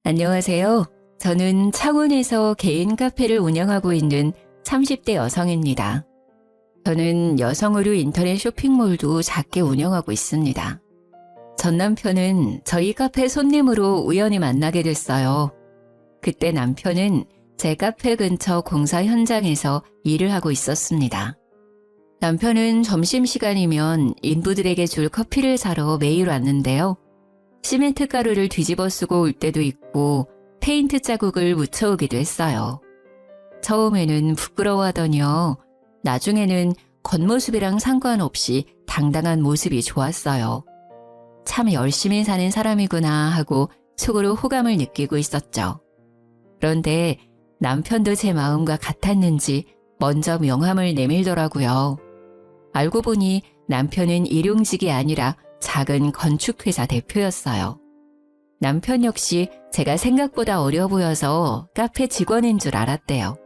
안녕하세요. 저는 창원에서 개인 카페를 운영하고 있는 30대 여성입니다. 저는 여성 의류 인터넷 쇼핑몰도 작게 운영하고 있습니다. 전 남편은 저희 카페 손님으로 우연히 만나게 됐어요. 그때 남편은 제 카페 근처 공사 현장에서 일을 하고 있었습니다. 남편은 점심시간이면 인부들에게 줄 커피를 사러 매일 왔는데요. 시멘트 가루를 뒤집어 쓰고 올 때도 있고 페인트 자국을 묻혀오기도 했어요. 처음에는 부끄러워하더니요. 나중에는 겉모습이랑 상관없이 당당한 모습이 좋았어요. 참 열심히 사는 사람이구나 하고 속으로 호감을 느끼고 있었죠. 그런데 남편도 제 마음과 같았는지 먼저 명함을 내밀더라고요. 알고 보니 남편은 일용직이 아니라 작은 건축회사 대표였어요. 남편 역시 제가 생각보다 어려 보여서 카페 직원인 줄 알았대요.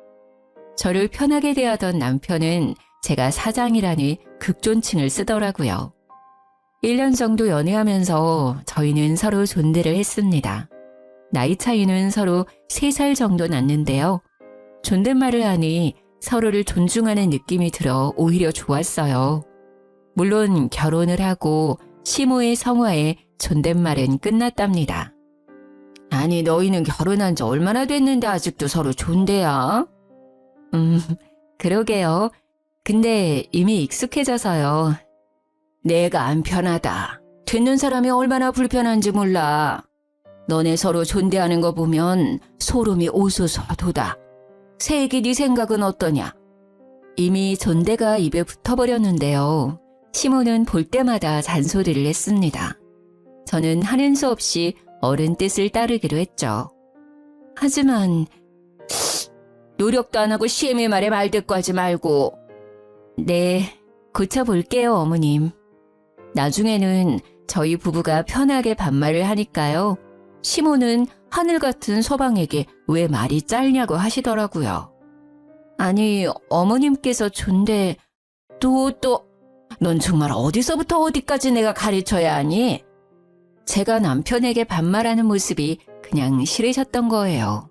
저를 편하게 대하던 남편은 제가 사장이라니 극존칭을 쓰더라고요. 1년 정도 연애하면서 저희는 서로 존대를 했습니다. 나이 차이는 서로 3살 정도 났는데요. 존댓말을 하니 서로를 존중하는 느낌이 들어 오히려 좋았어요. 물론 결혼을 하고 시모의 성화에 존댓말은 끝났답니다. 아니, 너희는 결혼한 지 얼마나 됐는데 아직도 서로 존대야? 그러게요. 근데 이미 익숙해져서요. 내가 안 편하다. 듣는 사람이 얼마나 불편한지 몰라. 너네 서로 존대하는 거 보면 소름이 오소서 돋아. 새애기 네 생각은 어떠냐? 이미 존대가 입에 붙어버렸는데요. 시모는 볼 때마다 잔소리를 했습니다. 저는 하는 수 없이 어른 뜻을 따르기로 했죠. 하지만 노력도 안 하고 시애미 말에 말대꾸하지 말고. 네, 고쳐볼게요, 어머님. 나중에는 저희 부부가 편하게 반말을 하니까요. 시모는 하늘 같은 서방에게 왜 말이 짧냐고 하시더라고요. 아니, 어머님께서 존대... 넌 정말 어디서부터 어디까지 내가 가르쳐야 하니? 제가 남편에게 반말하는 모습이 그냥 싫으셨던 거예요.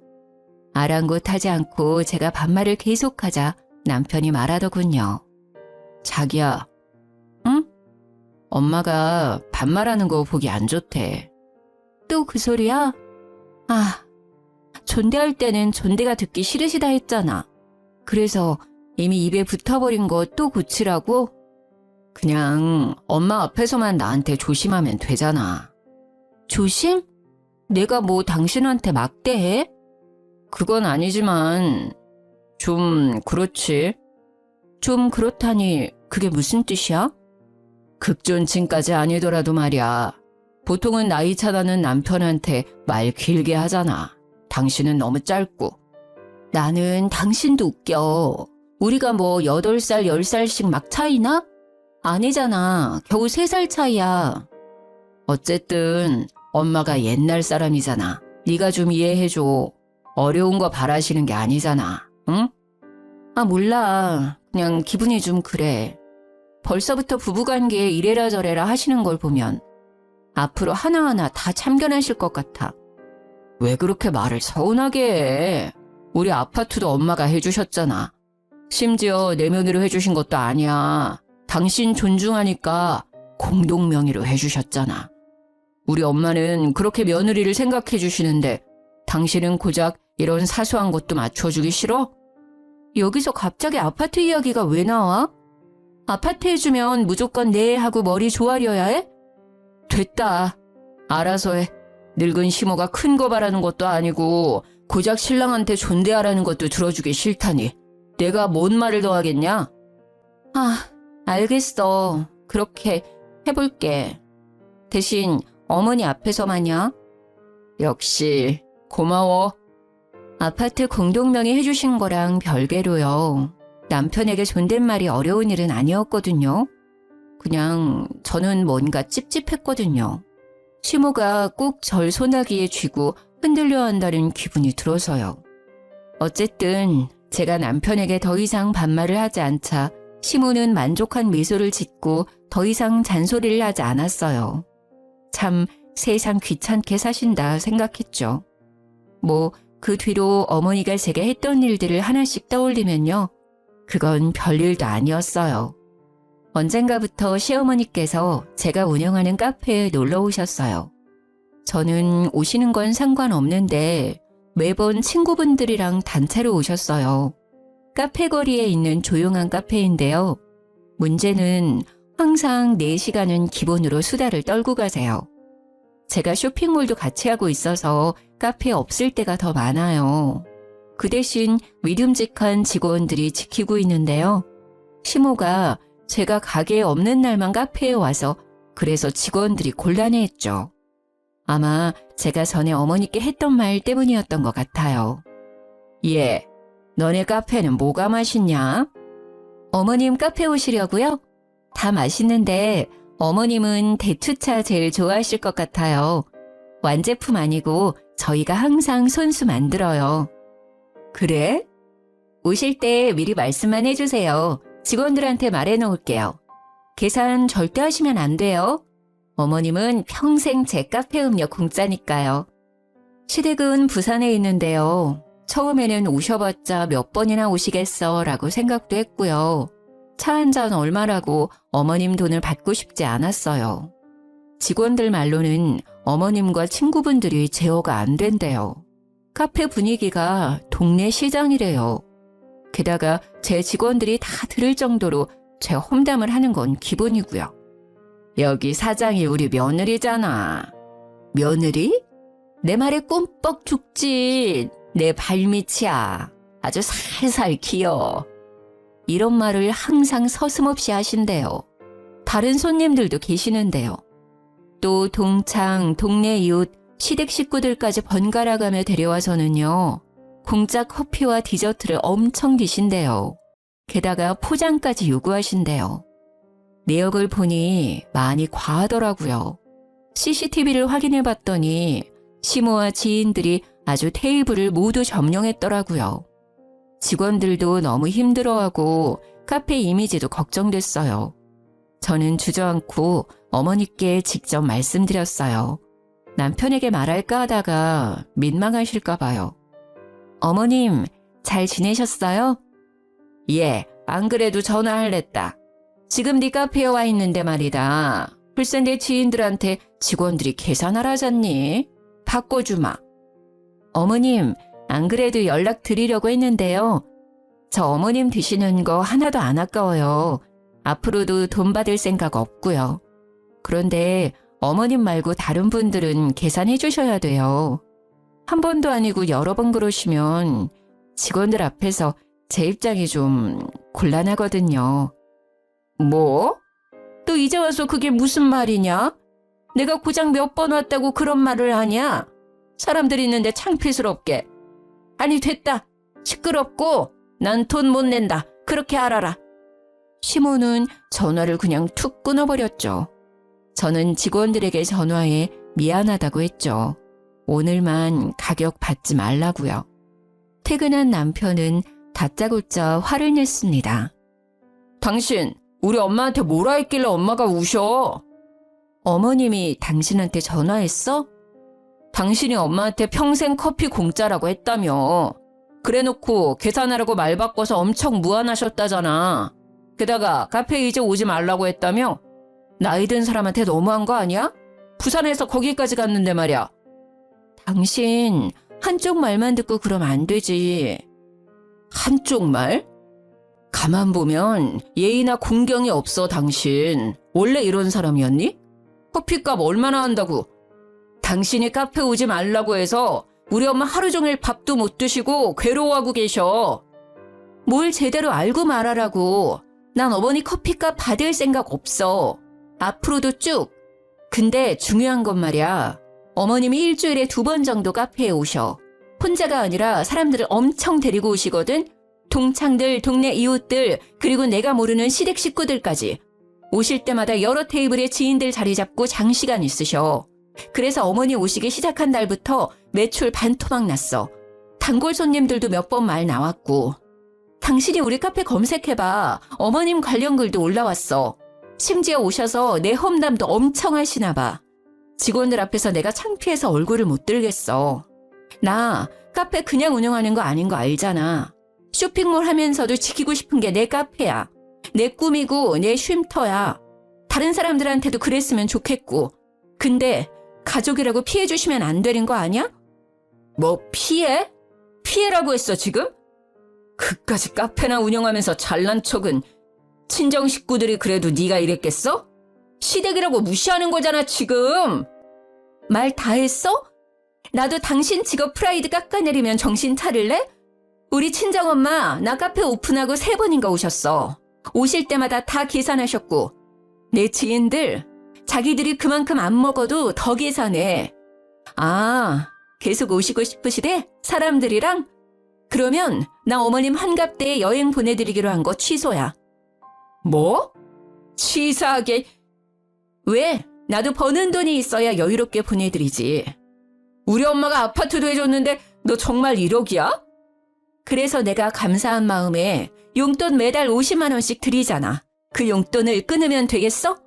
아랑곳하지 않고 제가 반말을 계속하자 남편이 말하더군요. 자기야, 응? 엄마가 반말하는 거 보기 안 좋대. 또 그 소리야? 아, 존대할 때는 존대가 듣기 싫으시다 했잖아. 그래서 이미 입에 붙어버린 거 또 고치라고? 그냥 엄마 앞에서만 나한테 조심하면 되잖아. 조심? 내가 뭐 당신한테 막대해? 그건 아니지만 좀 그렇지. 좀 그렇다니 그게 무슨 뜻이야? 극존칭까지 아니더라도 말이야. 보통은 나이 차다는 남편한테 말 길게 하잖아. 당신은 너무 짧고. 나는 당신도 웃겨. 우리가 뭐 8살, 10살씩 막 차이나? 아니잖아. 겨우 3살 차이야. 어쨌든 엄마가 옛날 사람이잖아. 네가 좀 이해해줘. 어려운 거 바라시는 게 아니잖아. 응? 아, 몰라. 그냥 기분이 좀 그래. 벌써부터 부부관계에 이래라 저래라 하시는 걸 보면 앞으로 하나하나 다 참견하실 것 같아. 왜 그렇게 말을 서운하게 해? 우리 아파트도 엄마가 해주셨잖아. 심지어 내 명의로 해주신 것도 아니야. 당신 존중하니까 공동 명의로 해주셨잖아. 우리 엄마는 그렇게 며느리를 생각해 주시는데 당신은 고작 이런 사소한 것도 맞춰주기 싫어? 여기서 갑자기 아파트 이야기가 왜 나와? 아파트 해주면 무조건 네 하고 머리 조아려야 해? 됐다. 알아서 해. 늙은 시모가 큰 거 바라는 것도 아니고 고작 신랑한테 존대하라는 것도 들어주기 싫다니. 내가 뭔 말을 더 하겠냐? 아, 알겠어. 그렇게 해볼게. 대신 어머니 앞에서만요. 역시 고마워. 아파트 공동명의 해주신 거랑 별개로요. 남편에게 존댓말이 어려운 일은 아니었거든요. 그냥 저는 뭔가 찝찝했거든요. 시모가 꼭 절 소나기에 쥐고 흔들려 한다는 기분이 들어서요. 어쨌든 제가 남편에게 더 이상 반말을 하지 않자 시모는 만족한 미소를 짓고 더 이상 잔소리를 하지 않았어요. 참 세상 귀찮게 사신다 생각했죠. 그 뒤로 어머니가 제게 했던 일들을 하나씩 떠올리면요. 그건 별일도 아니었어요. 언젠가부터 시어머니께서 제가 운영하는 카페에 놀러 오셨어요. 저는 오시는 건 상관없는데 매번 친구분들이랑 단체로 오셨어요. 카페 거리에 있는 조용한 카페인데요. 문제는 항상 4시간은 기본으로 수다를 떨고 가세요. 제가 쇼핑몰도 같이 하고 있어서 카페에 없을 때가 더 많아요. 그 대신 믿음직한 직원들이 지키고 있는데요. 시모가 제가 가게에 없는 날만 카페에 와서 그래서 직원들이 곤란해했죠. 아마 제가 전에 어머니께 했던 말 때문이었던 것 같아요. 예, 너네 카페는 뭐가 맛있냐? 어머님 카페 오시려고요? 다 맛있는데 어머님은 대추차 제일 좋아하실 것 같아요. 완제품 아니고 저희가 항상 손수 만들어요. 그래? 오실 때 미리 말씀만 해주세요. 직원들한테 말해놓을게요. 계산 절대 하시면 안 돼요. 어머님은 평생 제 카페 음료 공짜니까요. 시댁은 부산에 있는데요. 처음에는 오셔봤자 몇 번이나 오시겠어 라고 생각도 했고요. 차 한 잔 얼마라고 어머님 돈을 받고 싶지 않았어요. 직원들 말로는 어머님과 친구분들이 제어가 안 된대요. 카페 분위기가 동네 시장이래요. 게다가 제 직원들이 다 들을 정도로 제 험담을 하는 건 기본이고요. 여기 사장이 우리 며느리잖아. 며느리? 내 말에 꼼뻑 죽지. 내 발밑이야. 아주 살살 기어. 이런 말을 항상 서슴없이 하신대요. 다른 손님들도 계시는데요. 또 동창, 동네 이웃, 시댁 식구들까지 번갈아가며 데려와서는요. 공짜 커피와 디저트를 엄청 드신대요. 게다가 포장까지 요구하신대요. 내역을 보니 많이 과하더라고요. CCTV를 확인해봤더니 시모와 지인들이 아주 테이블을 모두 점령했더라고요. 직원들도 너무 힘들어하고 카페 이미지도 걱정됐어요. 저는 주저앉고 어머니께 직접 말씀드렸어요. 남편에게 말할까 하다가 민망하실까 봐요. 어머님, 잘 지내셨어요? 예, 안 그래도 전화할랬다. 지금 네 카페에 와 있는데 말이다. 글쎄 내 지인들한테 직원들이 계산하라잖니? 바꿔주마. 어머님, 안 그래도 연락 드리려고 했는데요. 저 어머님 드시는 거 하나도 안 아까워요. 앞으로도 돈 받을 생각 없고요. 그런데 어머님 말고 다른 분들은 계산해 주셔야 돼요. 한 번도 아니고 여러 번 그러시면 직원들 앞에서 제 입장이 좀 곤란하거든요. 뭐? 또 이제 와서 그게 무슨 말이냐? 내가 고작 몇 번 왔다고 그런 말을 하냐? 사람들 있는데 창피스럽게. 아니 됐다. 시끄럽고 난 돈 못 낸다. 그렇게 알아라. 시모는 전화를 그냥 툭 끊어버렸죠. 저는 직원들에게 전화해 미안하다고 했죠. 오늘만 가격 받지 말라고요. 퇴근한 남편은 다짜고짜 화를 냈습니다. 당신 우리 엄마한테 뭐라 했길래 엄마가 우셔? 어머님이 당신한테 전화했어? 당신이 엄마한테 평생 커피 공짜라고 했다며. 그래놓고 계산하라고 말 바꿔서 엄청 무안하셨다잖아. 게다가 카페에 이제 오지 말라고 했다며? 나이 든 사람한테 너무한 거 아니야? 부산에서 거기까지 갔는데 말이야. 당신 한쪽 말만 듣고 그러면 안 되지. 한쪽 말? 가만 보면 예의나 공경이 없어 당신. 원래 이런 사람이었니? 커피값 얼마나 한다고? 당신이 카페 오지 말라고 해서 우리 엄마 하루 종일 밥도 못 드시고 괴로워하고 계셔. 뭘 제대로 알고 말하라고. 난 어머니 커피값 받을 생각 없어. 앞으로도 쭉. 근데 중요한 건 말이야. 어머님이 일주일에 2번 정도 카페에 오셔. 혼자가 아니라 사람들을 엄청 데리고 오시거든. 동창들, 동네 이웃들, 그리고 내가 모르는 시댁 식구들까지. 오실 때마다 여러 테이블에 지인들 자리 잡고 장시간 있으셔. 그래서 어머니 오시기 시작한 날부터 매출 반토막 났어. 단골 손님들도 몇 번 말 나왔고. 당신이 우리 카페 검색해봐. 어머님 관련 글도 올라왔어. 심지어 오셔서 내 험담도 엄청 하시나 봐. 직원들 앞에서 내가 창피해서 얼굴을 못 들겠어. 나 카페 그냥 운영하는 거 아닌 거 알잖아. 쇼핑몰 하면서도 지키고 싶은 게 내 카페야. 내 꿈이고 내 쉼터야. 다른 사람들한테도 그랬으면 좋겠고. 근데 가족이라고 피해 주시면 안 되는 거 아니야? 뭐 피해? 피해라고 했어 지금? 그까짓 카페나 운영하면서 잘난 척은 친정 식구들이 그래도 네가 이랬겠어? 시댁이라고 무시하는 거잖아 지금. 말 다 했어? 나도 당신 직업 프라이드 깎아내리면 정신 차릴래? 우리 친정엄마 나 카페 오픈하고 3번인가 오셨어. 오실 때마다 다 계산하셨고 내 지인들 자기들이 그만큼 안 먹어도 더 계산해. 아, 계속 오시고 싶으시대? 사람들이랑? 그러면 나 어머님 환갑 때 여행 보내드리기로 한 거 취소야. 뭐? 치사하게. 왜? 나도 버는 돈이 있어야 여유롭게 보내드리지. 우리 엄마가 아파트도 해줬는데 너 정말 1억이야? 그래서 내가 감사한 마음에 용돈 매달 50만 원씩 드리잖아. 그 용돈을 끊으면 되겠어?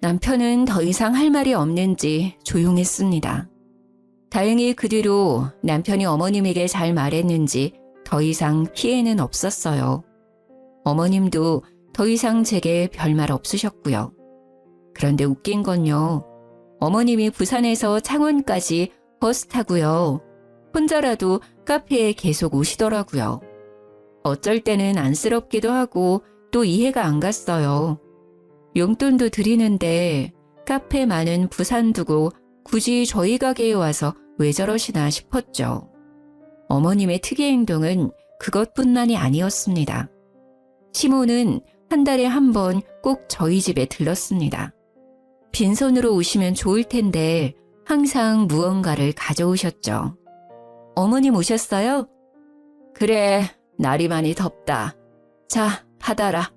남편은 더 이상 할 말이 없는지 조용했습니다. 다행히 그 뒤로 남편이 어머님에게 잘 말했는지 더 이상 피해는 없었어요. 어머님도 더 이상 제게 별말 없으셨고요. 그런데 웃긴 건요. 어머님이 부산에서 창원까지 버스 타고요. 혼자라도 카페에 계속 오시더라고요. 어쩔 때는 안쓰럽기도 하고 또 이해가 안 갔어요. 용돈도 드리는데 카페 많은 부산 두고 굳이 저희 가게에 와서 왜 저러시나 싶었죠. 어머님의 특이 행동은 그것뿐만이 아니었습니다. 시모는 한 달에 한 번 꼭 저희 집에 들렀습니다. 빈손으로 오시면 좋을 텐데 항상 무언가를 가져오셨죠. 어머님 오셨어요? 그래, 날이 많이 덥다. 자, 받아라.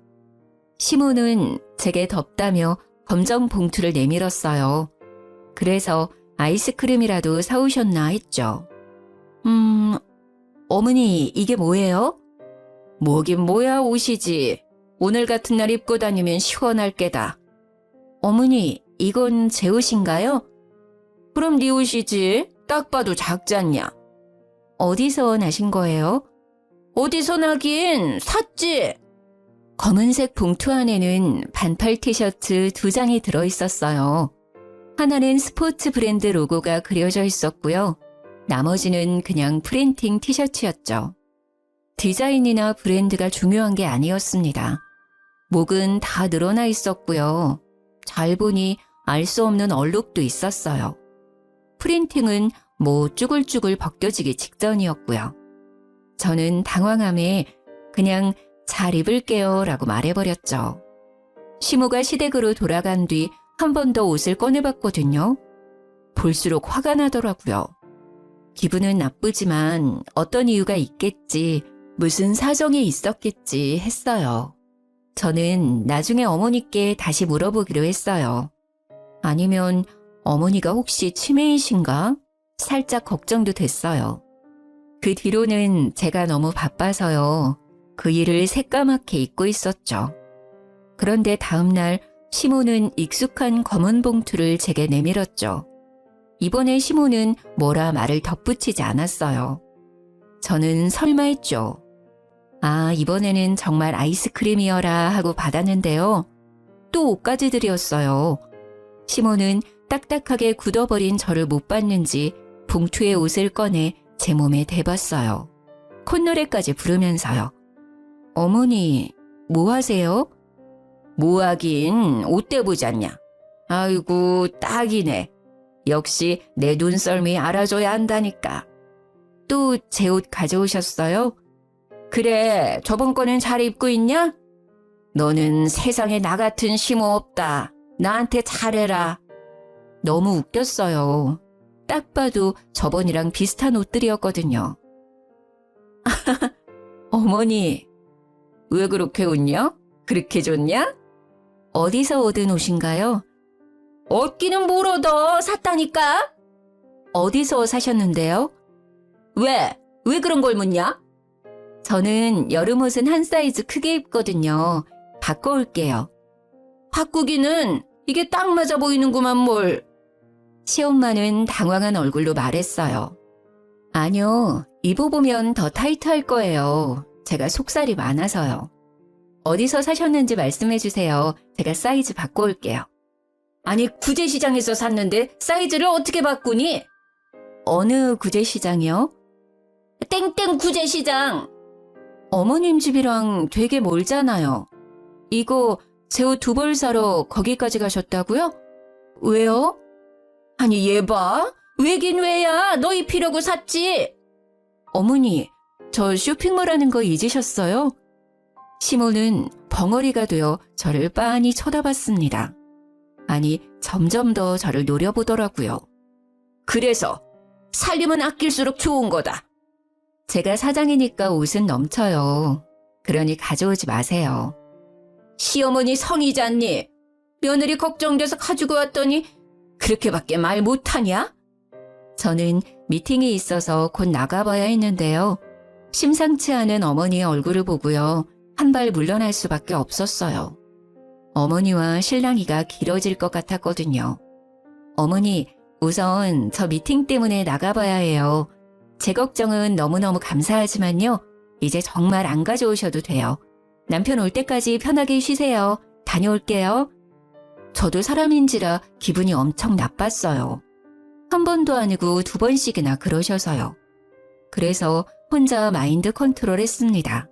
시모는 제게 덥다며 검정 봉투를 내밀었어요. 그래서 아이스크림이라도 사오셨나 했죠. 어머니 이게 뭐예요? 뭐긴 뭐야 옷이지. 오늘 같은 날 입고 다니면 시원할 게다. 어머니 이건 제 옷인가요? 그럼 네 옷이지. 딱 봐도 작지 않냐. 어디서 나신 거예요? 어디서 나긴 샀지. 검은색 봉투 안에는 반팔 티셔츠 2장이 들어있었어요. 하나는 스포츠 브랜드 로고가 그려져 있었고요. 나머지는 그냥 프린팅 티셔츠였죠. 디자인이나 브랜드가 중요한 게 아니었습니다. 목은 다 늘어나 있었고요. 잘 보니 알 수 없는 얼룩도 있었어요. 프린팅은 뭐 쭈글쭈글 벗겨지기 직전이었고요. 저는 당황함에 그냥 잘 입을게요 라고 말해버렸죠. 시모가 시댁으로 돌아간 뒤 한 번 더 옷을 꺼내봤거든요. 볼수록 화가 나더라고요. 기분은 나쁘지만 어떤 이유가 있겠지, 무슨 사정이 있었겠지 했어요. 저는 나중에 어머니께 다시 물어보기로 했어요. 아니면 어머니가 혹시 치매이신가? 살짝 걱정도 됐어요. 그 뒤로는 제가 너무 바빠서요. 그 일을 새까맣게 잊고 있었죠. 그런데 다음날 시모는 익숙한 검은 봉투를 제게 내밀었죠. 이번에 시모는 뭐라 말을 덧붙이지 않았어요. 저는 설마 했죠. 아, 이번에는 정말 아이스크림이어라 하고 받았는데요. 또 옷까지 드렸어요. 시모는 딱딱하게 굳어버린 저를 못 봤는지 봉투에 옷을 꺼내 제 몸에 대봤어요. 콧노래까지 부르면서요. 어머니, 뭐 하세요? 뭐 하긴 옷대 보지 않냐. 아이고, 딱이네. 역시 내 눈썰미 알아줘야 한다니까. 또 제 옷 가져오셨어요? 그래, 저번 거는 잘 입고 있냐? 너는 세상에 나 같은 시모 없다. 나한테 잘해라. 너무 웃겼어요. 딱 봐도 저번이랑 비슷한 옷들이었거든요. 어머니, 왜 그렇게 웃냐? 그렇게 좋냐? 어디서 얻은 옷인가요? 얻기는 뭘 얻어? 샀다니까? 어디서 사셨는데요? 왜 그런 걸 묻냐? 저는 여름옷은 한 사이즈 크게 입거든요. 바꿔올게요. 바꾸기는 이게 딱 맞아 보이는구만 뭘. 시엄마는 당황한 얼굴로 말했어요. 아니요, 입어보면 더 타이트할 거예요. 제가 속살이 많아서요. 어디서 사셨는지 말씀해 주세요. 제가 사이즈 바꿔올게요. 아니, 구제시장에서 샀는데 사이즈를 어떻게 바꾸니? 어느 구제시장이요? 땡땡 구제시장! 어머님 집이랑 되게 멀잖아요. 이거 제 옷 2벌 사러 거기까지 가셨다고요? 왜요? 아니, 얘 봐. 왜긴 왜야. 너 입히려고 샀지. 어머니, 저 쇼핑몰 하는 거 잊으셨어요? 시모는 벙어리가 되어 저를 빤히 쳐다봤습니다. 아니, 점점 더 저를 노려보더라고요. 그래서 살림은 아낄수록 좋은 거다. 제가 사장이니까 옷은 넘쳐요. 그러니 가져오지 마세요. 시어머니 성이잖니. 며느리 걱정돼서 가지고 왔더니 그렇게밖에 말 못하냐? 저는 미팅이 있어서 곧 나가봐야 했는데요. 심상치 않은 어머니의 얼굴을 보고요. 한 발 물러날 수밖에 없었어요. 어머니와 실랑이가 길어질 것 같았거든요. 어머니, 우선 저 미팅 때문에 나가봐야 해요. 제 걱정은 너무너무 감사하지만요. 이제 정말 안 가져오셔도 돼요. 남편 올 때까지 편하게 쉬세요. 다녀올게요. 저도 사람인지라 기분이 엄청 나빴어요. 한 번도 아니고 2번씩이나 그러셔서요. 그래서 혼자 마인드 컨트롤 했습니다.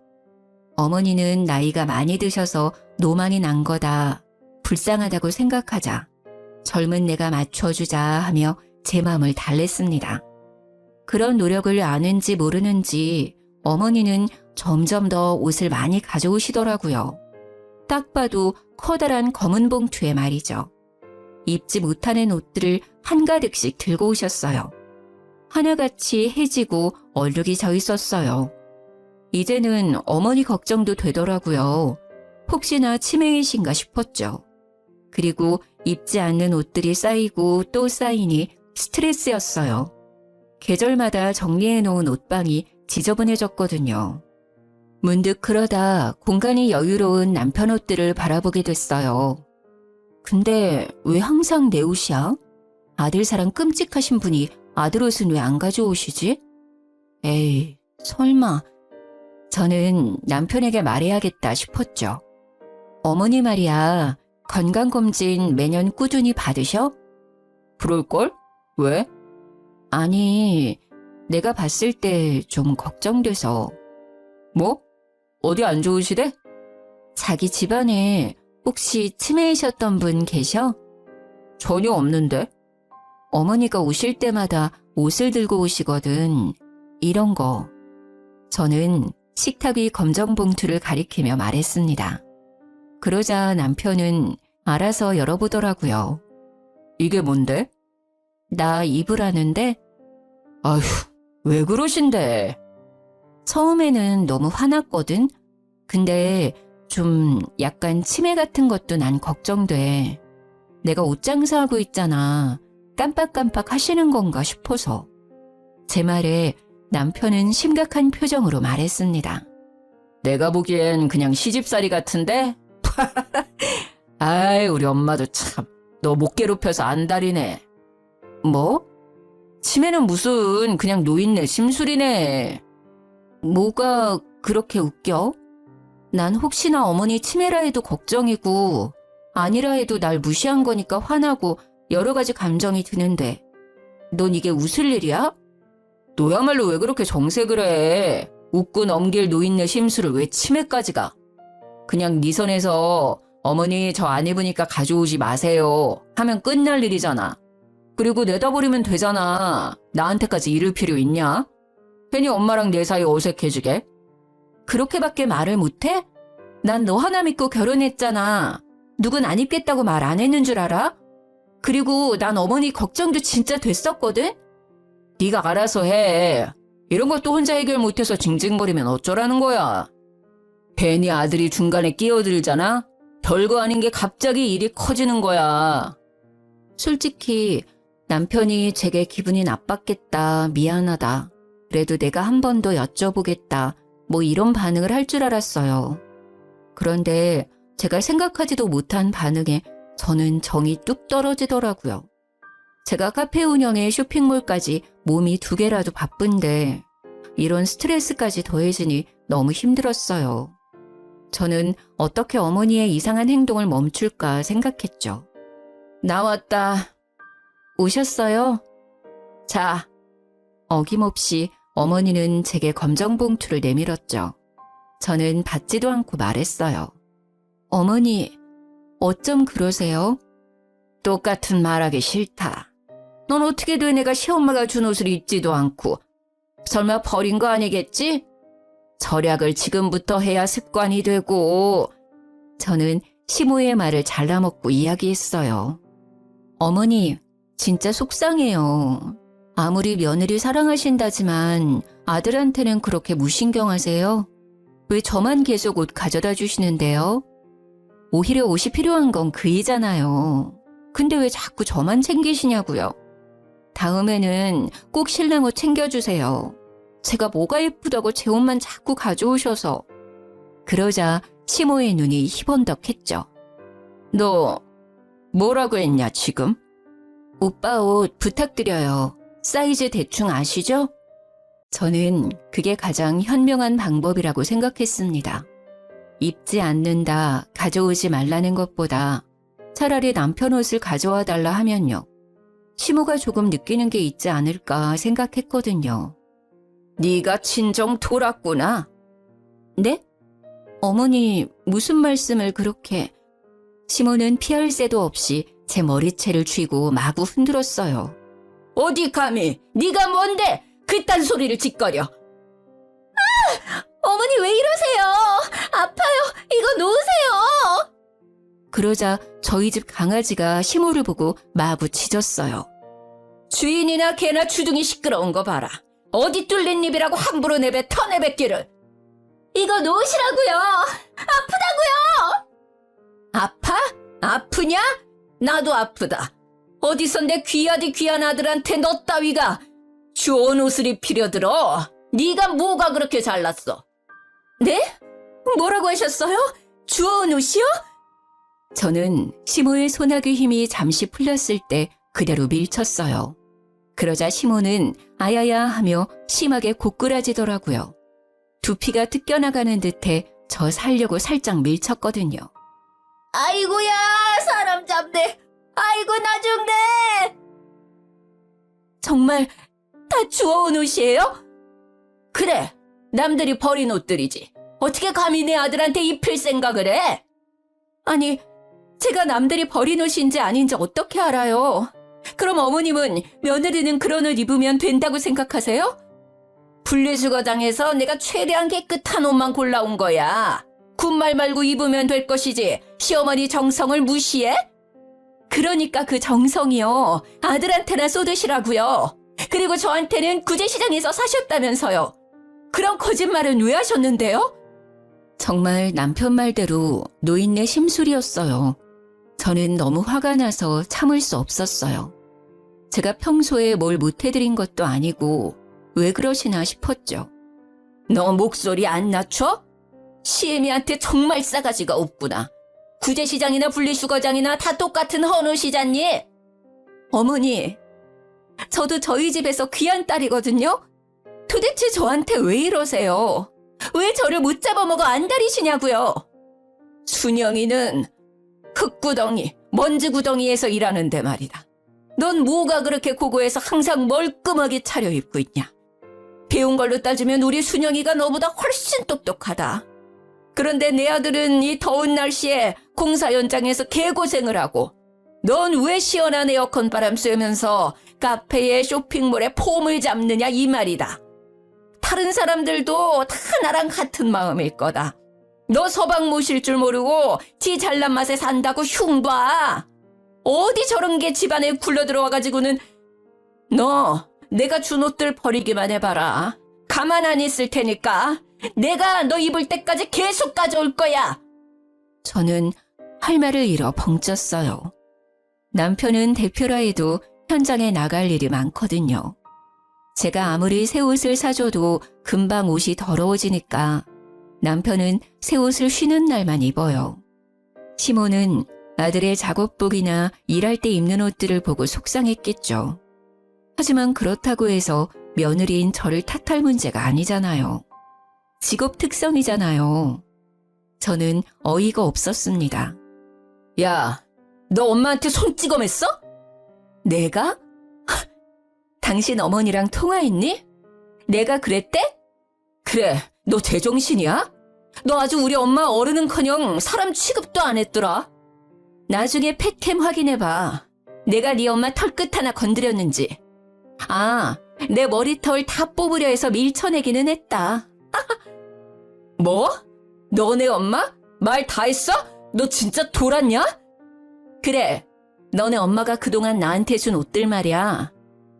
어머니는 나이가 많이 드셔서 노망이 난 거다. 불쌍하다고 생각하자. 젊은 내가 맞춰주자 하며 제 마음을 달랬습니다. 그런 노력을 아는지 모르는지 어머니는 점점 더 옷을 많이 가져오시더라고요. 딱 봐도 커다란 검은 봉투에 말이죠. 입지 못하는 옷들을 한가득씩 들고 오셨어요. 하나같이 해지고 얼룩이 져 있었어요. 이제는 어머니 걱정도 되더라고요. 혹시나 치매이신가 싶었죠. 그리고 입지 않는 옷들이 쌓이고 또 쌓이니 스트레스였어요. 계절마다 정리해놓은 옷방이 지저분해졌거든요. 문득 그러다 공간이 여유로운 남편 옷들을 바라보게 됐어요. 근데 왜 항상 내 옷이야? 아들 사랑 끔찍하신 분이 아들 옷은 왜 안 가져오시지? 에이, 설마. 저는 남편에게 말해야겠다 싶었죠. 어머니 말이야, 건강검진 매년 꾸준히 받으셔? 그럴걸? 왜? 아니, 내가 봤을 때 좀 걱정돼서. 뭐? 어디 안 좋으시대? 자기 집안에 혹시 치매이셨던 분 계셔? 전혀 없는데. 어머니가 오실 때마다 옷을 들고 오시거든. 이런 거. 저는 식탁 위 검정 봉투를 가리키며 말했습니다. 그러자 남편은 알아서 열어보더라고요. 이게 뭔데? 나 입으라는데? 아휴, 왜 그러신데? 처음에는 너무 화났거든? 근데 좀 약간 치매 같은 것도 난 걱정돼. 내가 옷 장사하고 있잖아. 깜빡깜빡 하시는 건가 싶어서. 제 말에 남편은 심각한 표정으로 말했습니다. 내가 보기엔 그냥 시집살이 같은데? 아이, 우리 엄마도 참, 너 못 괴롭혀서 안달이네. 뭐? 치매는 무슨 그냥 노인네 심술이네. 뭐가 그렇게 웃겨? 난 혹시나 어머니 치매라 해도 걱정이고 아니라 해도 날 무시한 거니까 화나고 여러 가지 감정이 드는데 넌 이게 웃을 일이야? 너야말로 왜 그렇게 정색을 해? 웃고 넘길 노인네 심술을 왜 치매까지 가? 그냥 네 선에서 어머니 저 안 입으니까 가져오지 마세요 하면 끝날 일이잖아. 그리고 내다버리면 되잖아. 나한테까지 이를 필요 있냐? 괜히 엄마랑 내 사이 어색해지게. 그렇게밖에 말을 못해? 난 너 하나 믿고 결혼했잖아. 누군 안 입겠다고 말 안 했는 줄 알아? 그리고 난 어머니 걱정도 진짜 됐었거든? 네가 알아서 해. 이런 것도 혼자 해결 못해서 징징거리면 어쩌라는 거야. 괜히 아들이 중간에 끼어들잖아? 별거 아닌 게 갑자기 일이 커지는 거야. 솔직히 남편이 제게 기분이 나빴겠다, 미안하다. 그래도 내가 한 번 더 여쭤보겠다. 뭐 이런 반응을 할 줄 알았어요. 그런데 제가 생각하지도 못한 반응에 저는 정이 뚝 떨어지더라고요. 제가 카페 운영에 쇼핑몰까지 몸이 2개라도 바쁜데 이런 스트레스까지 더해지니 너무 힘들었어요. 저는 어떻게 어머니의 이상한 행동을 멈출까 생각했죠. 나왔다. 오셨어요? 자. 어김없이 어머니는 제게 검정봉투를 내밀었죠. 저는 받지도 않고 말했어요. 어머니, 어쩜 그러세요? 똑같은 말하기 싫다. 넌 어떻게 돼 내가 시엄마가 준 옷을 입지도 않고 설마 버린 거 아니겠지? 절약을 지금부터 해야 습관이 되고. 저는 시모의 말을 잘라먹고 이야기했어요. 어머니, 진짜 속상해요. 아무리 며느리 사랑하신다지만 아들한테는 그렇게 무신경하세요? 왜 저만 계속 옷 가져다 주시는데요? 오히려 옷이 필요한 건 그이잖아요. 근데 왜 자꾸 저만 챙기시냐고요? 다음에는 꼭 신랑 옷 챙겨주세요. 제가 뭐가 예쁘다고 제 옷만 자꾸 가져오셔서. 그러자 시모의 눈이 희번덕했죠. 너 뭐라고 했냐 지금? 오빠 옷 부탁드려요. 사이즈 대충 아시죠? 저는 그게 가장 현명한 방법이라고 생각했습니다. 입지 않는다, 가져오지 말라는 것보다 차라리 남편 옷을 가져와 달라 하면요. 시모가 조금 느끼는 게 있지 않을까 생각했거든요. 네가 친정 돌았구나. 네? 어머니 무슨 말씀을 그렇게. 시모는 피할 새도 없이 제 머리채를 쥐고 마구 흔들었어요. 어디 감히 네가 뭔데 그딴 소리를 짓거려. 어머니 왜 이러세요? 아파요. 이거 놓으세요. 그러자 저희 집 강아지가 시모를 보고 마구 짖었어요. 주인이나 개나 주둥이 시끄러운 거 봐라. 어디 뚫린 입이라고 함부로 터내뱉기를. 이거 놓으시라고요. 아프다고요. 아파? 아프냐? 나도 아프다. 어디서 내 귀하디 귀한 아들한테 너 따위가 좋은 옷을 입히려 들어. 네가 뭐가 그렇게 잘났어? 네? 뭐라고 하셨어요? 주워온 옷이요? 저는 시모의 소나기 힘이 잠시 풀렸을 때 그대로 밀쳤어요. 그러자 시모는 아야야 하며 심하게 고꾸라지더라고요. 두피가 뜯겨나가는 듯해 저 살려고 살짝 밀쳤거든요. 아이고야 사람 잡네. 아이고 나 죽네. 정말 다 주워온 옷이에요? 그래, 남들이 버린 옷들이지. 어떻게 감히 내 아들한테 입힐 생각을 해? 아니, 제가 남들이 버린 옷인지 아닌지 어떻게 알아요? 그럼 어머님은 며느리는 그런 옷 입으면 된다고 생각하세요? 분리수거장에서 내가 최대한 깨끗한 옷만 골라온 거야. 군말 말고 입으면 될 것이지 시어머니 정성을 무시해? 그러니까 그 정성이요. 아들한테나 쏟으시라고요. 그리고 저한테는 구제시장에서 사셨다면서요. 그런 거짓말은 왜 하셨는데요? 정말 남편 말대로 노인네 심술이었어요. 저는 너무 화가 나서 참을 수 없었어요. 제가 평소에 뭘 못해드린 것도 아니고 왜 그러시나 싶었죠. 너 목소리 안 낮춰? 시애미한테 정말 싸가지가 없구나. 구제시장이나 분리수거장이나 다 똑같은 헌옷이잖니? 어머니, 저도 저희 집에서 귀한 딸이거든요? 도대체 저한테 왜 이러세요? 왜 저를 못 잡아먹어 안달이시냐고요? 순영이는 흙구덩이, 먼지구덩이에서 일하는데 말이다. 넌 뭐가 그렇게 고고해서 항상 멀끔하게 차려입고 있냐? 배운 걸로 따지면 우리 순영이가 너보다 훨씬 똑똑하다. 그런데 내 아들은 이 더운 날씨에 공사 현장에서 개고생을 하고 넌 왜 시원한 에어컨 바람 쐬면서 카페에 쇼핑몰에 폼을 잡느냐 이 말이다. 다른 사람들도 다 나랑 같은 마음일 거다. 너 서방 모실 줄 모르고 지 잘난 맛에 산다고 흉봐. 어디 저런 게 집안에 굴러들어와가지고는 너 내가 준 옷들 버리기만 해봐라. 가만 안 있을 테니까 내가 너 입을 때까지 계속 가져올 거야. 저는 할 말을 잃어 벙쪘어요. 남편은 대표라 해도 현장에 나갈 일이 많거든요. 제가 아무리 새 옷을 사줘도 금방 옷이 더러워지니까 남편은 새 옷을 쉬는 날만 입어요. 시모는 아들의 작업복이나 일할 때 입는 옷들을 보고 속상했겠죠. 하지만 그렇다고 해서 며느리인 저를 탓할 문제가 아니잖아요. 직업 특성이잖아요. 저는 어이가 없었습니다. 야, 너 엄마한테 손찌검했어? 내가? 당신 어머니랑 통화했니? 내가 그랬대? 그래, 너 제정신이야? 너 아주 우리 엄마 어른은커녕 사람 취급도 안 했더라. 나중에 펫캠 확인해봐. 내가 네 엄마 털끝 하나 건드렸는지. 아, 내 머리털 다 뽑으려 해서 밀쳐내기는 했다. 뭐? 너네 엄마? 말 다 했어? 너 진짜 돌았냐? 그래, 너네 엄마가 그동안 나한테 준 옷들 말이야.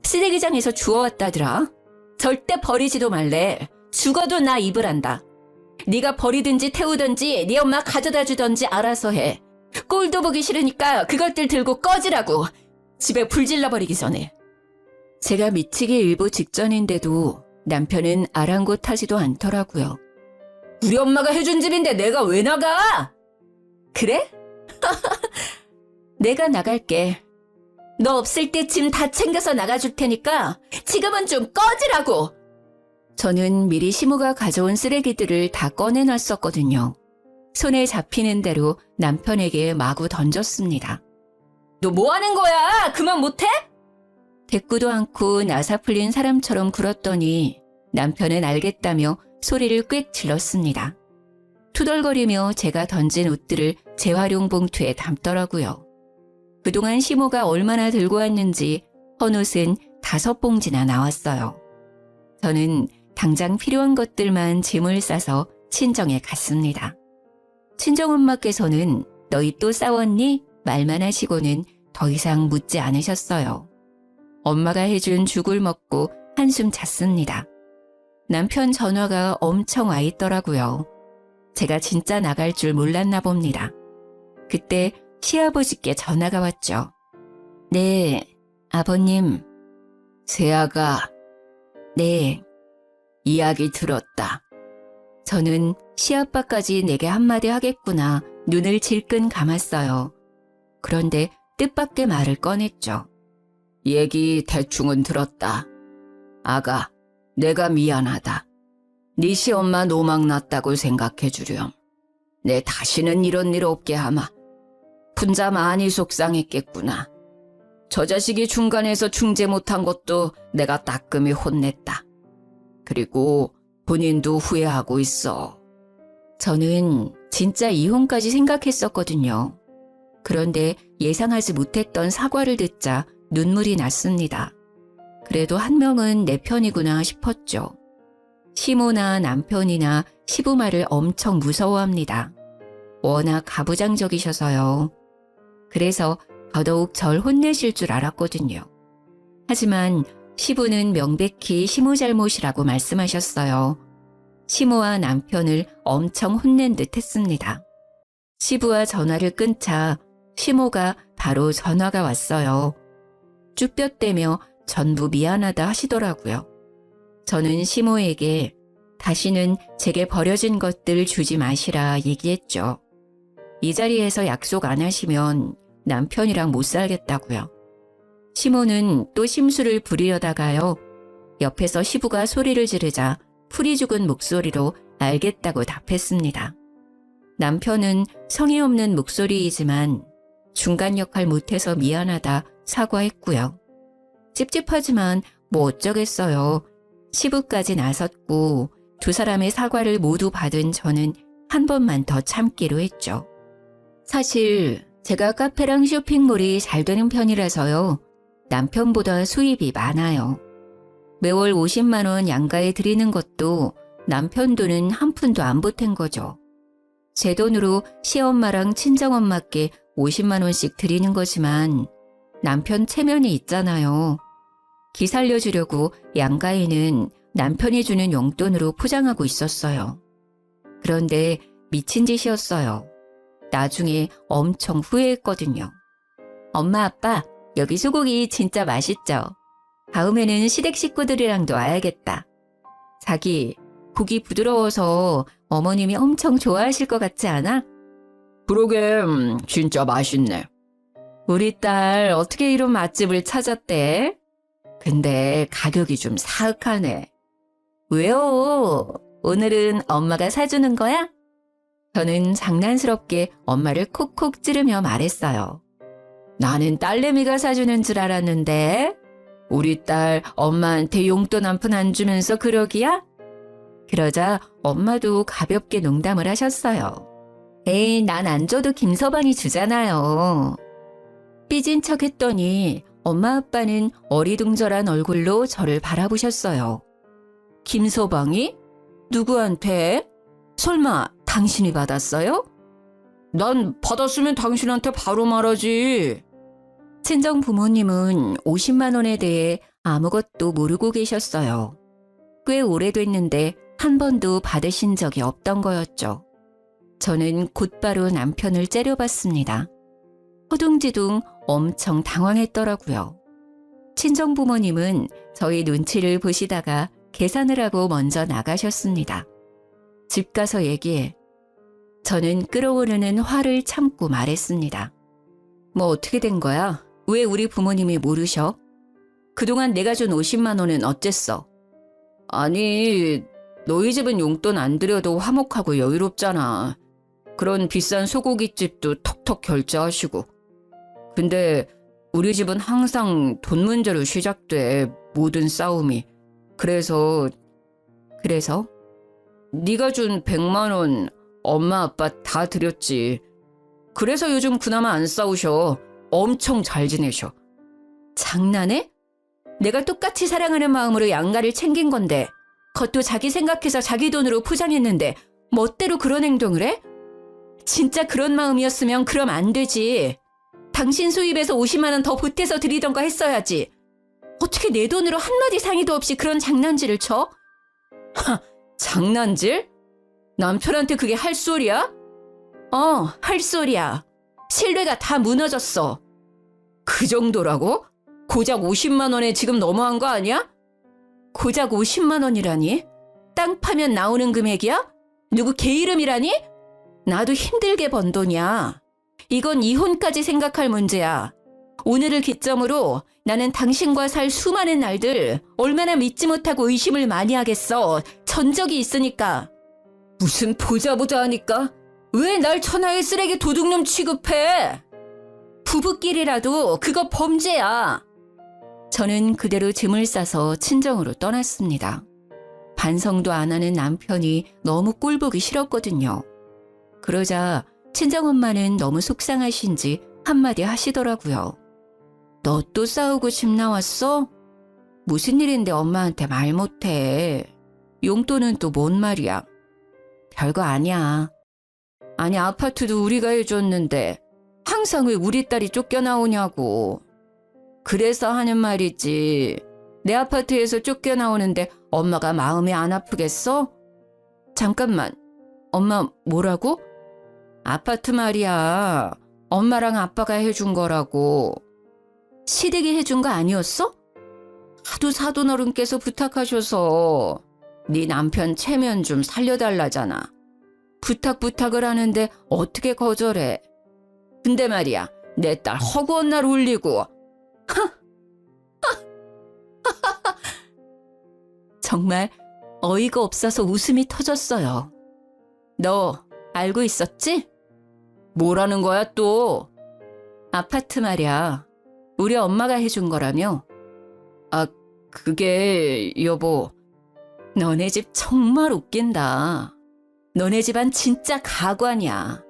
쓰레기장에서 주워왔다더라. 절대 버리지도 말래. 죽어도 나 입으란다. 네가 버리든지 태우든지 네 엄마 가져다 주든지 알아서 해. 꼴도 보기 싫으니까 그것들 들고 꺼지라고. 집에 불 질러버리기 전에. 제가 미치기 일보 직전인데도 남편은 아랑곳하지도 않더라고요. 우리 엄마가 해준 집인데 내가 왜 나가? 그래? 내가 나갈게. 너 없을 때 짐 다 챙겨서 나가줄 테니까 지금은 좀 꺼지라고. 저는 미리 시모가 가져온 쓰레기들을 다 꺼내놨었거든요. 손에 잡히는 대로 남편에게 마구 던졌습니다. 너 뭐 하는 거야? 그만 못해? 대꾸도 않고 나사 풀린 사람처럼 굴었더니 남편은 알겠다며 소리를 꽥 질렀습니다. 투덜거리며 제가 던진 옷들을 재활용 봉투에 담더라고요. 그동안 시모가 얼마나 들고 왔는지 헌옷은 5봉지나 나왔어요. 저는 당장 필요한 것들만 짐을 싸서 친정에 갔습니다. 친정엄마께서는 너희 또 싸웠니? 말만 하시고는 더 이상 묻지 않으셨어요. 엄마가 해준 죽을 먹고 한숨 잤습니다. 남편 전화가 엄청 와 있더라고요. 제가 진짜 나갈 줄 몰랐나 봅니다. 그때 시아버지께 전화가 왔죠. 네, 아버님. 세아가. 네. 이야기 들었다. 저는 시아빠까지 내게 한마디 하겠구나 눈을 질끈 감았어요. 그런데 뜻밖의 말을 꺼냈죠. 얘기 대충은 들었다. 아가, 내가 미안하다. 네 시엄마 노망 났다고 생각해 주렴. 내 다시는 이런 일 없게 하마. 분자 많이 속상했겠구나. 저 자식이 중간에서 중재 못한 것도 내가 따끔히 혼냈다. 그리고 본인도 후회하고 있어. 저는 진짜 이혼까지 생각했었거든요. 그런데 예상하지 못했던 사과를 듣자 눈물이 났습니다. 그래도 한 명은 내 편이구나 싶었죠. 시모나 남편이나 시부 말을 엄청 무서워합니다. 워낙 가부장적이셔서요. 그래서 더더욱 절 혼내실 줄 알았거든요. 하지만 시부는 명백히 시모 잘못이라고 말씀하셨어요. 시모와 남편을 엄청 혼낸 듯 했습니다. 시부와 전화를 끊자 시모가 바로 전화가 왔어요. 쭈뼛대며 전부 미안하다 하시더라고요. 저는 시모에게 다시는 제게 버려진 것들 주지 마시라 얘기했죠. 이 자리에서 약속 안 하시면 남편이랑 못 살겠다고요. 시모는 또 심술을 부리려다가요. 옆에서 시부가 소리를 지르자 풀이 죽은 목소리로 알겠다고 답했습니다. 남편은 성의 없는 목소리이지만 중간 역할 못해서 미안하다 사과했고요. 찝찝하지만 뭐 어쩌겠어요. 시부까지 나섰고 두 사람의 사과를 모두 받은 저는 한 번만 더 참기로 했죠. 사실 제가 카페랑 쇼핑몰이 잘 되는 편이라서요. 남편보다 수입이 많아요. 매월 50만 원 양가에 드리는 것도 남편 돈은 한 푼도 안 보탠 거죠. 제 돈으로 시엄마랑 친정엄마께 50만 원씩 드리는 거지만 남편 체면이 있잖아요. 기 살려주려고 양가에는 남편이 주는 용돈으로 포장하고 있었어요. 그런데 미친 짓이었어요. 나중에 엄청 후회했거든요. 엄마, 아빠, 여기 소고기 진짜 맛있죠? 다음에는 시댁 식구들이랑도 와야겠다. 자기, 고기 부드러워서 어머님이 엄청 좋아하실 것 같지 않아? 그러게, 진짜 맛있네. 우리 딸 어떻게 이런 맛집을 찾았대? 근데 가격이 좀 사악하네. 왜요? 오늘은 엄마가 사주는 거야? 저는 장난스럽게 엄마를 콕콕 찌르며 말했어요. 나는 딸내미가 사주는 줄 알았는데 우리 딸 엄마한테 용돈 한 푼 안 주면서 그러기야? 그러자 엄마도 가볍게 농담을 하셨어요. 에이, 난 안 줘도 김서방이 주잖아요. 삐진 척 했더니 엄마 아빠는 어리둥절한 얼굴로 저를 바라보셨어요. 김서방이? 누구한테? 설마 당신이 받았어요? 난 받았으면 당신한테 바로 말하지. 친정 부모님은 50만 원에 대해 아무것도 모르고 계셨어요. 꽤 오래됐는데 한 번도 받으신 적이 없던 거였죠. 저는 곧바로 남편을 째려봤습니다. 허둥지둥 엄청 당황했더라고요. 친정 부모님은 저희 눈치를 보시다가 계산을 하고 먼저 나가셨습니다. 집 가서 얘기해. 저는 끓어오르는 화를 참고 말했습니다. 뭐 어떻게 된 거야? 왜 우리 부모님이 모르셔? 그동안 내가 준 50만 원은 어쨌어? 아니, 너희 집은 용돈 안 드려도 화목하고 여유롭잖아. 그런 비싼 소고기집도 턱턱 결제하시고. 근데 우리 집은 항상 돈 문제로 시작돼, 모든 싸움이. 그래서? 네가 준 100만 원 엄마 아빠 다 드렸지. 그래서 요즘 그나마 안 싸우셔. 엄청 잘 지내셔. 장난해? 내가 똑같이 사랑하는 마음으로 양가를 챙긴 건데 그것도 자기 생각해서 자기 돈으로 포장했는데 멋대로 그런 행동을 해? 진짜 그런 마음이었으면 그럼 안 되지. 당신 수입에서 50만 원 더 보태서 드리던가 했어야지. 어떻게 내 돈으로 한마디 상의도 없이 그런 장난질을 쳐? 하, 장난질? 남편한테 그게 할 소리야? 할 소리야. 신뢰가 다 무너졌어. 그 정도라고? 고작 50만 원에 지금 너무한 거 아니야? 고작 50만 원이라니? 땅 파면 나오는 금액이야? 누구 개 이름이라니? 나도 힘들게 번 돈이야. 이건 이혼까지 생각할 문제야. 오늘을 기점으로 나는 당신과 살 수많은 날들 얼마나 믿지 못하고 의심을 많이 하겠어. 전적이 있으니까. 무슨 보자 하니까? 왜 날 천하의 쓰레기 도둑놈 취급해? 부부끼리라도 그거 범죄야. 저는 그대로 짐을 싸서 친정으로 떠났습니다. 반성도 안 하는 남편이 너무 꼴보기 싫었거든요. 그러자 친정엄마는 너무 속상하신지 한마디 하시더라고요. 너 또 싸우고 집 나왔어? 무슨 일인데 엄마한테 말 못해. 용돈은 또 뭔 말이야. 별거 아니야. 아니 아파트도 우리가 해줬는데 항상 왜 우리 딸이 쫓겨나오냐고. 그래서 하는 말이지. 내 아파트에서 쫓겨나오는데 엄마가 마음이 안 아프겠어? 잠깐만. 엄마 뭐라고? 아파트 말이야. 엄마랑 아빠가 해준 거라고. 시댁이 해준 거 아니었어? 하도 사돈 어른께서 부탁하셔서 네 남편 체면 좀 살려달라잖아. 부탁을 하는데 어떻게 거절해. 근데 말이야 내 딸 허구한 날 울리고. 정말 어이가 없어서 웃음이 터졌어요. 너 알고 있었지? 뭐라는 거야 또? 아파트 말이야. 우리 엄마가 해준 거라며? 아, 그게 여보. 너네 집 정말 웃긴다. 너네 집안 진짜 가관이야.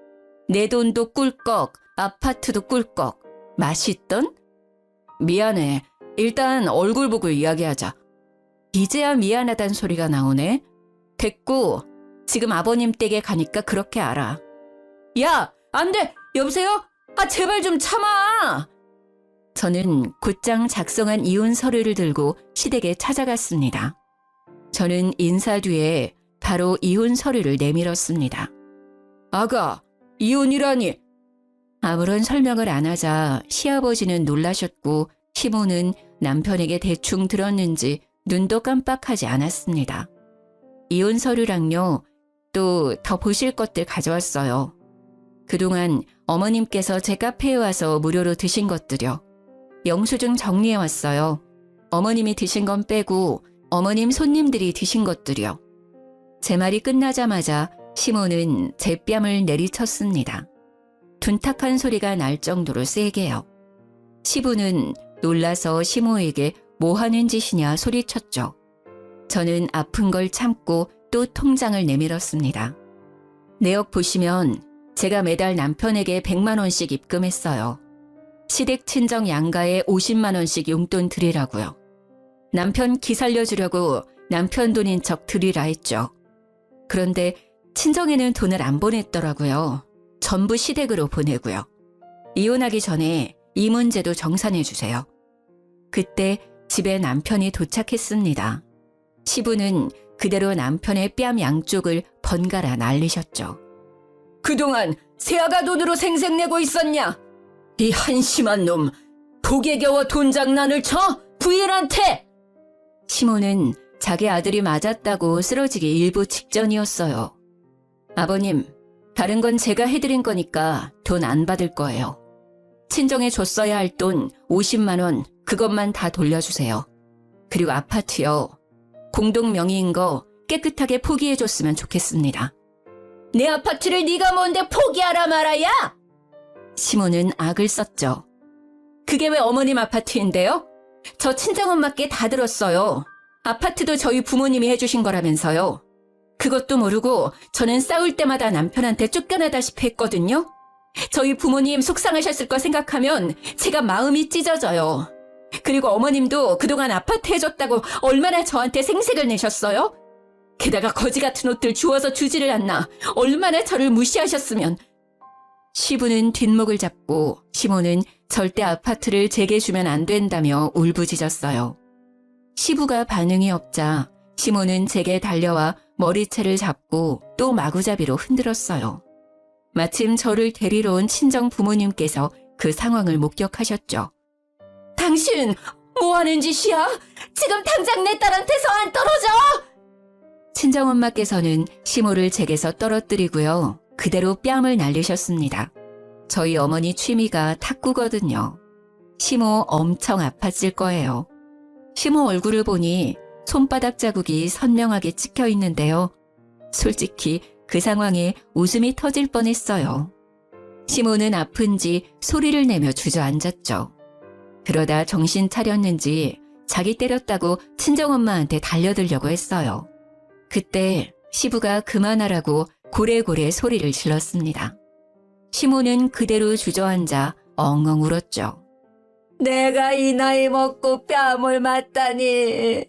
내 돈도 꿀꺽, 아파트도 꿀꺽. 맛있던? 미안해. 일단 얼굴 보고 이야기하자. 이제야 미안하단 소리가 나오네. 됐고, 지금 아버님 댁에 가니까 그렇게 알아. 야, 안 돼! 여보세요? 아, 제발 좀 참아! 저는 곧장 작성한 이혼 서류를 들고 시댁에 찾아갔습니다. 저는 인사 뒤에 바로 이혼 서류를 내밀었습니다. 아가, 이혼이라니! 아무런 설명을 안 하자 시아버지는 놀라셨고 시모는 남편에게 대충 들었는지 눈도 깜빡하지 않았습니다. 이혼 서류랑요, 또 더 보실 것들 가져왔어요. 그동안 어머님께서 제 카페에 와서 무료로 드신 것들요. 영수증 정리해왔어요. 어머님이 드신 건 빼고 어머님 손님들이 드신 것들이요. 제 말이 끝나자마자 시모는 제 뺨을 내리쳤습니다. 둔탁한 소리가 날 정도로 세게요. 시부는 놀라서 시모에게 뭐 하는 짓이냐 소리쳤죠. 저는 아픈 걸 참고 또 통장을 내밀었습니다. 내역 보시면 제가 매달 남편에게 100만 원씩 입금했어요. 시댁 친정 양가에 50만 원씩 용돈 드리라고요. 남편 기 살려주려고 남편 돈인 척 드리라 했죠. 그런데 친정에는 돈을 안 보냈더라고요. 전부 시댁으로 보내고요. 이혼하기 전에 이 문제도 정산해 주세요. 그때 집에 남편이 도착했습니다. 시부는 그대로 남편의 뺨 양쪽을 번갈아 날리셨죠. 그동안 새아가 돈으로 생색내고 있었냐? 이 한심한 놈, 독에 겨워 돈 장난을 쳐? 부인한테! 시모는 자기 아들이 맞았다고 쓰러지기 일부 직전이었어요. 아버님, 다른 건 제가 해드린 거니까 돈 안 받을 거예요. 친정에 줬어야 할 돈 50만 원 그것만 다 돌려주세요. 그리고 아파트요. 공동 명의인 거 깨끗하게 포기해줬으면 좋겠습니다. 내 아파트를 네가 뭔데 포기하라 말아야? 시모는 악을 썼죠. 그게 왜 어머님 아파트인데요? 저 친정엄마께 다 들었어요. 아파트도 저희 부모님이 해주신 거라면서요. 그것도 모르고 저는 싸울 때마다 남편한테 쫓겨나다시피 했거든요. 저희 부모님 속상하셨을 거 생각하면 제가 마음이 찢어져요. 그리고 어머님도 그동안 아파트 해줬다고 얼마나 저한테 생색을 내셨어요? 게다가 거지 같은 옷들 주워서 주지를 않나 얼마나 저를 무시하셨으면. 시부는 뒷목을 잡고 시모는 절대 아파트를 제게 주면 안 된다며 울부짖었어요. 시부가 반응이 없자 시모는 제게 달려와 머리채를 잡고 또 마구잡이로 흔들었어요. 마침 저를 데리러 온 친정 부모님께서 그 상황을 목격하셨죠. 당신 뭐 하는 짓이야? 지금 당장 내 딸한테서 안 떨어져! 친정엄마께서는 시모를 제게서 떨어뜨리고요. 그대로 뺨을 날리셨습니다. 저희 어머니 취미가 탁구거든요. 시모 엄청 아팠을 거예요. 시모 얼굴을 보니 손바닥 자국이 선명하게 찍혀 있는데요. 솔직히 그 상황에 웃음이 터질 뻔했어요. 시모는 아픈지 소리를 내며 주저앉았죠. 그러다 정신 차렸는지 자기 때렸다고 친정엄마한테 달려들려고 했어요. 그때 시부가 그만하라고 고래고래 소리를 질렀습니다. 시모는 그대로 주저앉아 엉엉 울었죠. 내가 이 나이 먹고 뺨을 맞다니.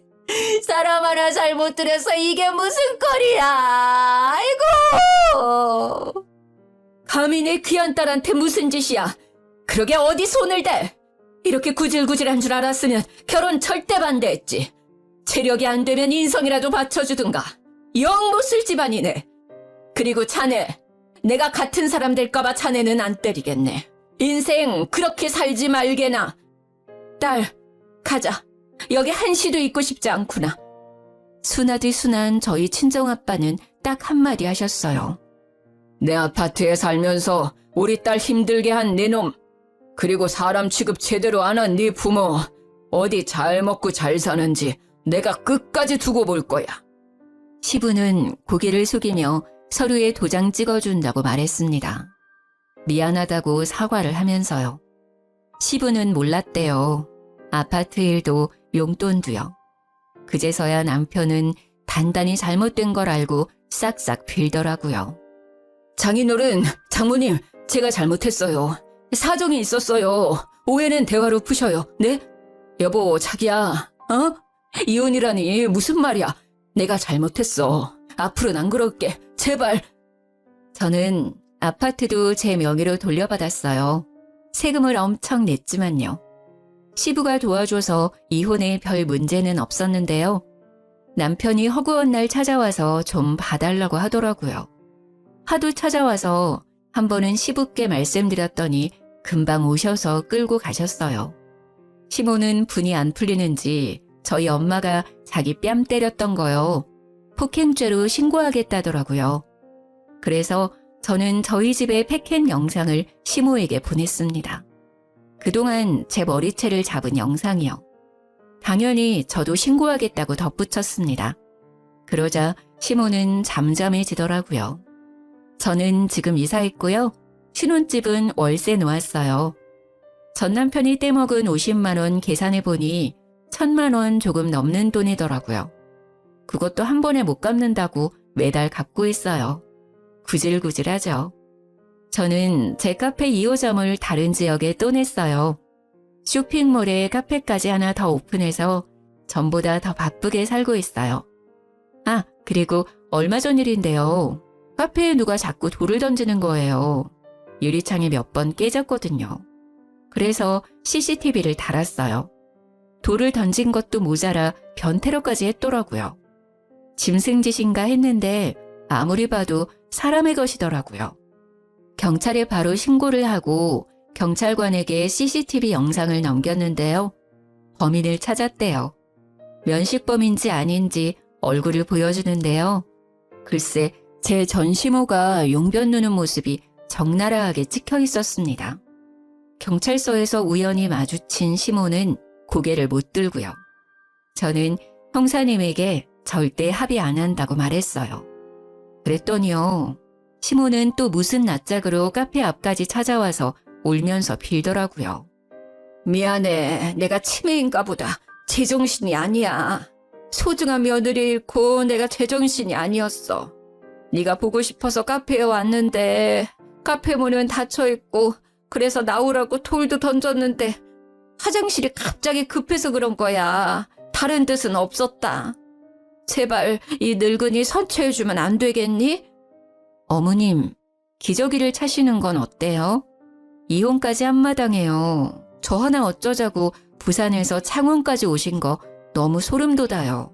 사람 하나 잘못 들여서 이게 무슨 꼴이야. 아이고. 감히 내 귀한 딸한테 무슨 짓이야. 그러게 어디 손을 대. 이렇게 구질구질한 줄 알았으면 결혼 절대 반대했지. 체력이 안 되면 인성이라도 받쳐주든가. 영 못 쓸 집안이네. 그리고 자네, 내가 같은 사람 될까봐 자네는 안 때리겠네. 인생 그렇게 살지 말게나. 딸, 가자. 여기 한시도 있고 싶지 않구나. 순하디 순한 저희 친정아빠는 딱 한마디 하셨어요. 내 아파트에 살면서 우리 딸 힘들게 한 네 놈, 그리고 사람 취급 제대로 안 한 네 부모, 어디 잘 먹고 잘 사는지 내가 끝까지 두고 볼 거야. 시부는 고개를 숙이며 서류에 도장 찍어준다고 말했습니다. 미안하다고 사과를 하면서요. 시부는 몰랐대요. 아파트 일도 용돈도요. 그제서야 남편은 단단히 잘못된 걸 알고 싹싹 빌더라고요. 장인어른, 장모님, 제가 잘못했어요. 사정이 있었어요. 오해는 대화로 푸셔요. 네? 여보, 자기야, 이혼이라니 무슨 말이야. 내가 잘못했어. 앞으로는 안 그럴게. 제발. 저는 아파트도 제 명의로 돌려받았어요. 세금을 엄청 냈지만요. 시부가 도와줘서 이혼에 별 문제는 없었는데요. 남편이 허구한 날 찾아와서 좀 봐달라고 하더라고요. 하도 찾아와서 한 번은 시부께 말씀드렸더니 금방 오셔서 끌고 가셨어요. 시모는 분이 안 풀리는지 저희 엄마가 자기 뺨 때렸던 거요. 폭행죄로 신고하겠다더라고요. 그래서 저는 저희 집의 패켄 영상을 시모에게 보냈습니다. 그동안 제 머리채를 잡은 영상이요. 당연히 저도 신고하겠다고 덧붙였습니다. 그러자 시모는 잠잠해지더라고요. 저는 지금 이사했고요. 신혼집은 월세 놓았어요. 전 남편이 떼먹은 50만 원 계산해보니 1000만 원 조금 넘는 돈이더라고요. 그것도 한 번에 못 갚는다고 매달 갚고 있어요. 구질구질하죠. 저는 제 카페 2호점을 다른 지역에 또 냈어요. 쇼핑몰에 카페까지 하나 더 오픈해서 전보다 더 바쁘게 살고 있어요. 아, 그리고 얼마 전 일인데요. 카페에 누가 자꾸 돌을 던지는 거예요. 유리창이 몇 번 깨졌거든요. 그래서 CCTV를 달았어요. 돌을 던진 것도 모자라 변태로까지 했더라고요. 짐승짓인가 했는데 아무리 봐도 사람의 것이더라고요. 경찰에 바로 신고를 하고 경찰관에게 CCTV 영상을 넘겼는데요. 범인을 찾았대요. 면식범인지 아닌지 얼굴을 보여주는데요. 글쎄, 제 전시모가 용변 누는 모습이 적나라하게 찍혀 있었습니다. 경찰서에서 우연히 마주친 시모는 고개를 못 들고요. 저는 형사님에게 절대 합의 안 한다고 말했어요. 그랬더니요. 시모는 또 무슨 낯짝으로 카페 앞까지 찾아와서 울면서 빌더라고요. 미안해. 내가 치매인가 보다. 제정신이 아니야. 소중한 며느리 잃고 내가 제정신이 아니었어. 네가 보고 싶어서 카페에 왔는데 카페 문은 닫혀있고 그래서 나오라고 돌도 던졌는데 화장실이 갑자기 급해서 그런 거야. 다른 뜻은 없었다. 제발 이 늙은이 선처해주면 안 되겠니? 어머님, 기저귀를 차시는 건 어때요? 이혼까지 한마당해요. 저 하나 어쩌자고 부산에서 창원까지 오신 거 너무 소름 돋아요.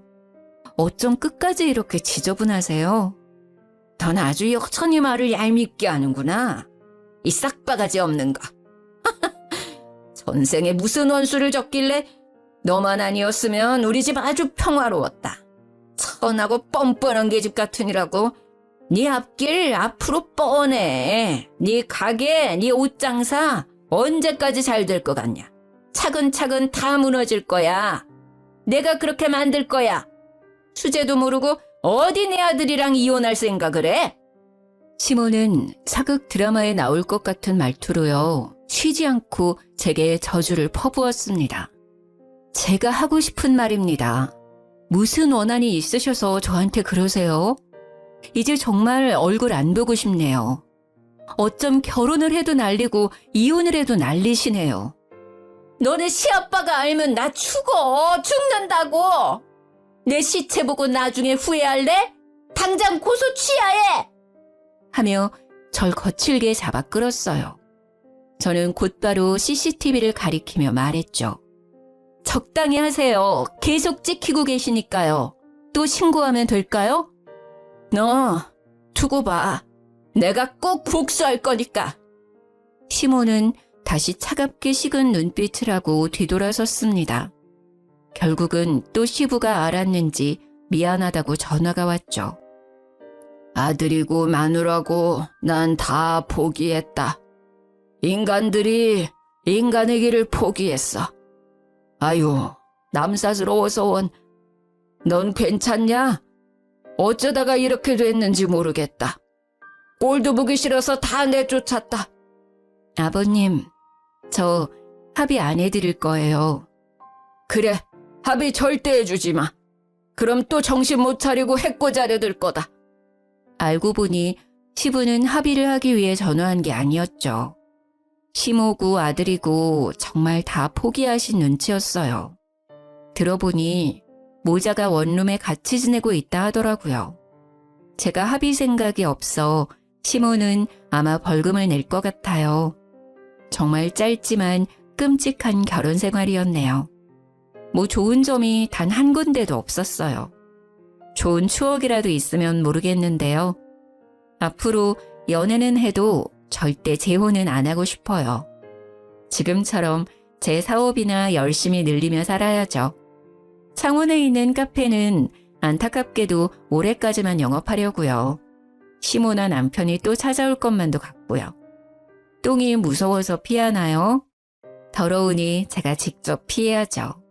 어쩜 끝까지 이렇게 지저분하세요? 넌 아주 여전히 말을 얄밉게 하는구나. 이 싹바가지 없는 거. 전생에 무슨 원수를 졌길래 너만 아니었으면 우리 집 아주 평화로웠다. 천하고 뻔뻔한 계집 같으니라고. 네 앞길 앞으로 뻔해. 네 가게, 네 옷장사 언제까지 잘 될 것 같냐. 차근차근 다 무너질 거야. 내가 그렇게 만들 거야. 수제도 모르고 어디 내 아들이랑 이혼할 생각을 해? 시모는 사극 드라마에 나올 것 같은 말투로요. 쉬지 않고 제게 저주를 퍼부었습니다. 제가 하고 싶은 말입니다. 무슨 원한이 있으셔서 저한테 그러세요? 이제 정말 얼굴 안 보고 싶네요. 어쩜 결혼을 해도 난리고 이혼을 해도 난리시네요. 너네 시아빠가 알면 나 죽는다고. 내 시체 보고 나중에 후회할래? 당장 고소 취하해! 하며 절 거칠게 잡아 끌었어요. 저는 곧바로 CCTV를 가리키며 말했죠. 적당히 하세요. 계속 찍히고 계시니까요. 또 신고하면 될까요? 너 두고 봐. 내가 꼭 복수할 거니까. 시모는 다시 차갑게 식은 눈빛을 하고 뒤돌아섰습니다. 결국은 또 시부가 알았는지 미안하다고 전화가 왔죠. 아들이고 마누라고 난 다 포기했다. 인간들이 인간의 길을 포기했어. 아유, 남사스러워서 원. 넌 괜찮냐? 어쩌다가 이렇게 됐는지 모르겠다. 꼴도 보기 싫어서 다 내쫓았다. 아버님, 저 합의 안 해드릴 거예요. 그래, 합의 절대 해주지 마. 그럼 또 정신 못 차리고 해코자려들 거다. 알고 보니 시부는 합의를 하기 위해 전화한 게 아니었죠. 시모고 아들이고 정말 다 포기하신 눈치였어요. 들어보니 모자가 원룸에 같이 지내고 있다 하더라고요. 제가 합의 생각이 없어 시모는 아마 벌금을 낼 것 같아요. 정말 짧지만 끔찍한 결혼 생활이었네요. 뭐 좋은 점이 단 한 군데도 없었어요. 좋은 추억이라도 있으면 모르겠는데요. 앞으로 연애는 해도 절대 재혼은 안 하고 싶어요. 지금처럼 제 사업이나 열심히 늘리며 살아야죠. 창원에 있는 카페는 안타깝게도 올해까지만 영업하려고요. 시모나 남편이 또 찾아올 것만도 같고요. 똥이 무서워서 피하나요? 더러우니 제가 직접 피해야죠.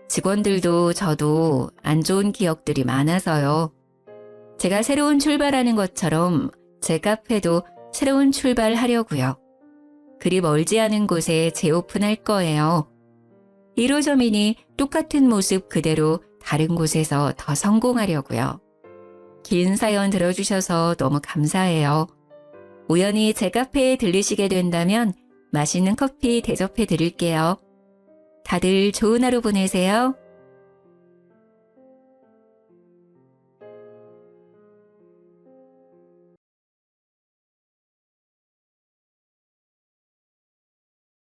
직원들도 저도 안 좋은 기억들이 많아서요. 제가 새로운 출발하는 것처럼 제 카페도 새로운 출발하려고요. 그리 멀지 않은 곳에 재오픈할 거예요. 1호점이니 똑같은 모습 그대로 다른 곳에서 더 성공하려고요. 긴 사연 들어주셔서 너무 감사해요. 우연히 제 카페에 들리시게 된다면 맛있는 커피 대접해 드릴게요. 다들 좋은 하루 보내세요.